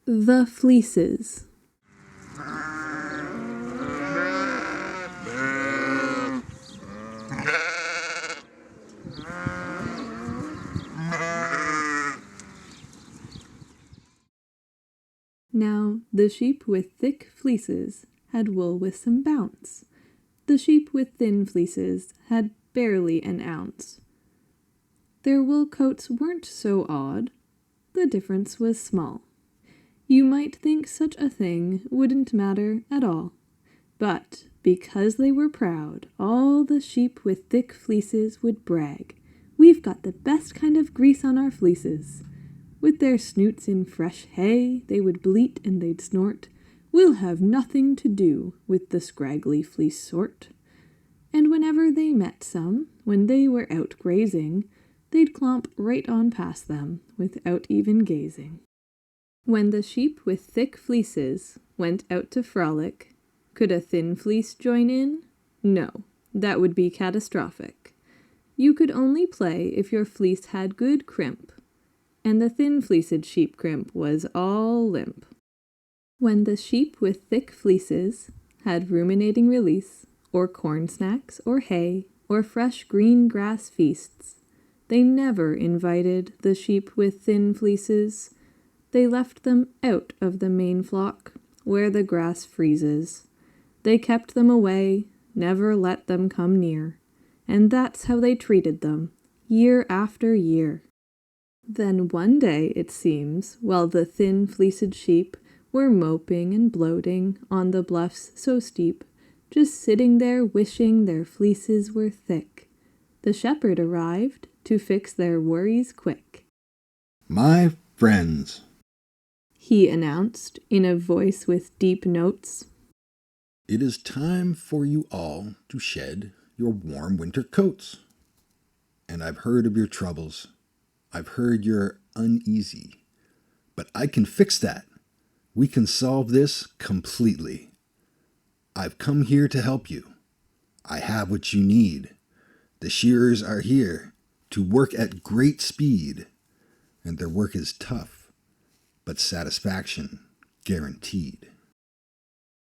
The Fleeces. Now the sheep with thick fleeces had wool with some bounce. The sheep with thin fleeces had barely an ounce. Their wool coats weren't so odd. The difference was small. You might think such a thing wouldn't matter at all. But because they were proud, all the sheep with thick fleeces would brag. "We've got the best kind of grease on our fleeces." With their snoots in fresh hay, they would bleat and they'd snort, "We'll have nothing to do with the scraggly fleece sort." And whenever they met some, when they were out grazing, they'd clomp right on past them without even gazing. When the sheep with thick fleeces went out to frolic, could a thin fleece join in? No, that would be catastrophic. You could only play if your fleece had good crimp, and the thin fleeced sheep crimp was all limp. When the sheep with thick fleeces had ruminating release, or corn snacks, or hay, or fresh green grass feasts, they never invited the sheep with thin fleeces. They left them out of the main flock, where the grass freezes. They kept them away, never let them come near, and that's how they treated them, year after year. Then one day, it seems, while the thin fleeced sheep were moping and bloating on the bluffs so steep, just sitting there wishing their fleeces were thick, the shepherd arrived to fix their worries quick. "My friends," he announced in a voice with deep notes, "it is time for you all to shed your warm winter coats. And I've heard of your troubles. I've heard you're uneasy. But I can fix that. We can solve this completely. I've come here to help you. I have what you need. The shearers are here to work at great speed, and their work is tough, but satisfaction guaranteed."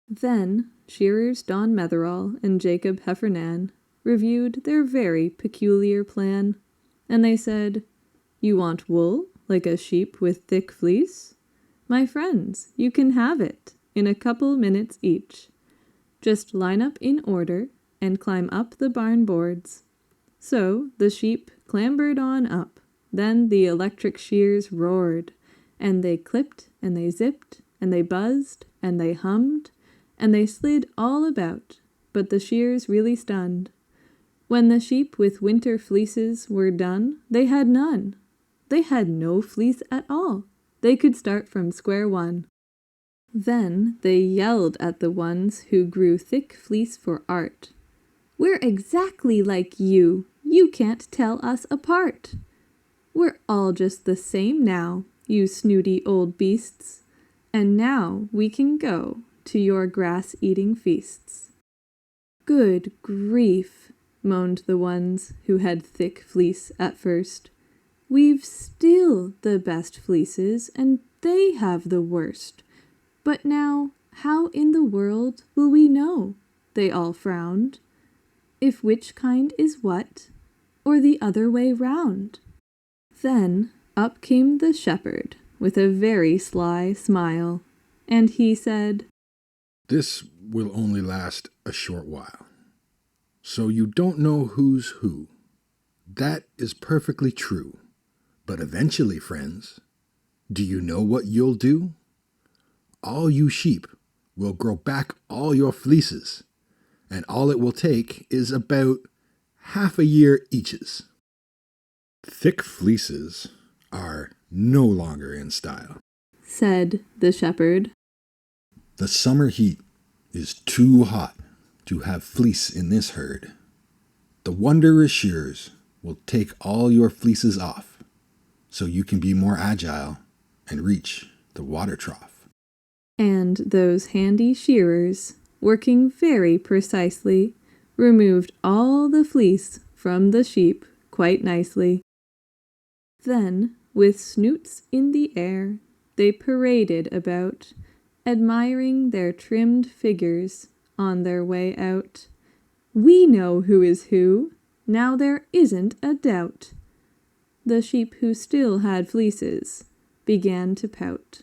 Then shearers Don Metherall and Jacob Heffernan reviewed their very peculiar plan, and they said, "You want wool like a sheep with thick fleece? My friends, you can have it in a couple minutes each. Just line up in order and climb up the barn boards." So the sheep clambered on up. Then the electric shears roared, and they clipped and they zipped and they buzzed and they hummed and they slid all about, but the shears really stunned. When the sheep with winter fleeces were done, they had none. They had no fleece at all. They could start from square one. Then they yelled at the ones who grew thick fleece for art. "We're exactly like you. You can't tell us apart. We're all just the same now, you snooty old beasts. And now we can go to your grass-eating feasts." "Good grief," moaned the ones who had thick fleece at first. "We've still the best fleeces, and they have the worst. But now, how in the world will we know?" they all frowned, "if which kind is what, or the other way round?" Then up came the shepherd with a very sly smile, and he said, "This will only last a short while. So you don't know who's who. That is perfectly true. But eventually, friends, do you know what you'll do? All you sheep will grow back all your fleeces, and all it will take is about half a year eaches." "Thick fleeces are no longer in style," said the shepherd. "The summer heat is too hot to have fleece in this herd. The wondrous shears will take all your fleeces off, so you can be more agile and reach the water trough." And those handy shearers, working very precisely, removed all the fleece from the sheep quite nicely. Then, with snoots in the air, they paraded about, admiring their trimmed figures on their way out. "We know who is who, now there isn't a doubt." The sheep who still had fleeces began to pout.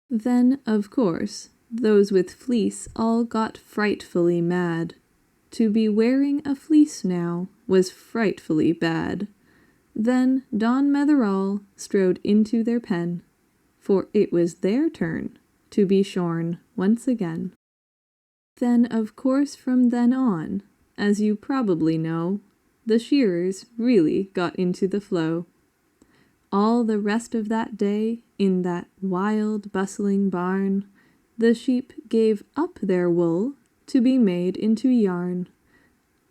Then, of course, those with fleece all got frightfully mad. To be wearing a fleece now was frightfully bad. Then Don Metherall strode into their pen, for it was their turn to be shorn once again. Then, of course, from then on, as you probably know, the shearers really got into the flow. All the rest of that day, in that wild, bustling barn, the sheep gave up their wool to be made into yarn.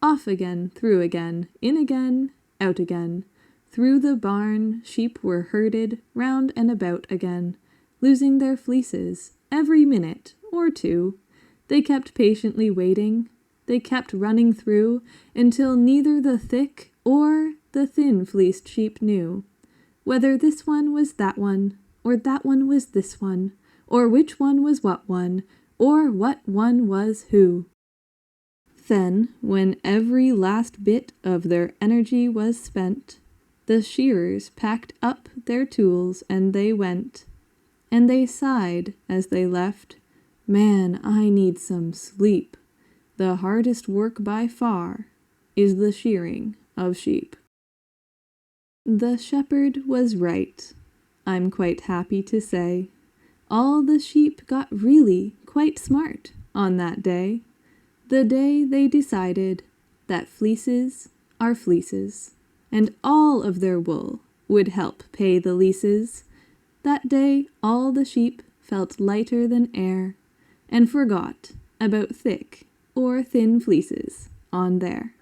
Off again, through again, in again, out again. Through the barn sheep were herded round and about again, losing their fleeces every minute or two. They kept patiently waiting. They kept running through until neither the thick or the thin fleeced sheep knew whether this one was that one, or that one was this one, or which one was what one, or what one was who. Then, when every last bit of their energy was spent, the shearers packed up their tools and they went. And they sighed as they left, "Man, I need some sleep. The hardest work by far is the shearing of sheep." The shepherd was right, I'm quite happy to say. All the sheep got really quite smart on that day. The day they decided that fleeces are fleeces, and all of their wool would help pay the leases. That day all the sheep felt lighter than air, and forgot about thick or thin fleeces on there.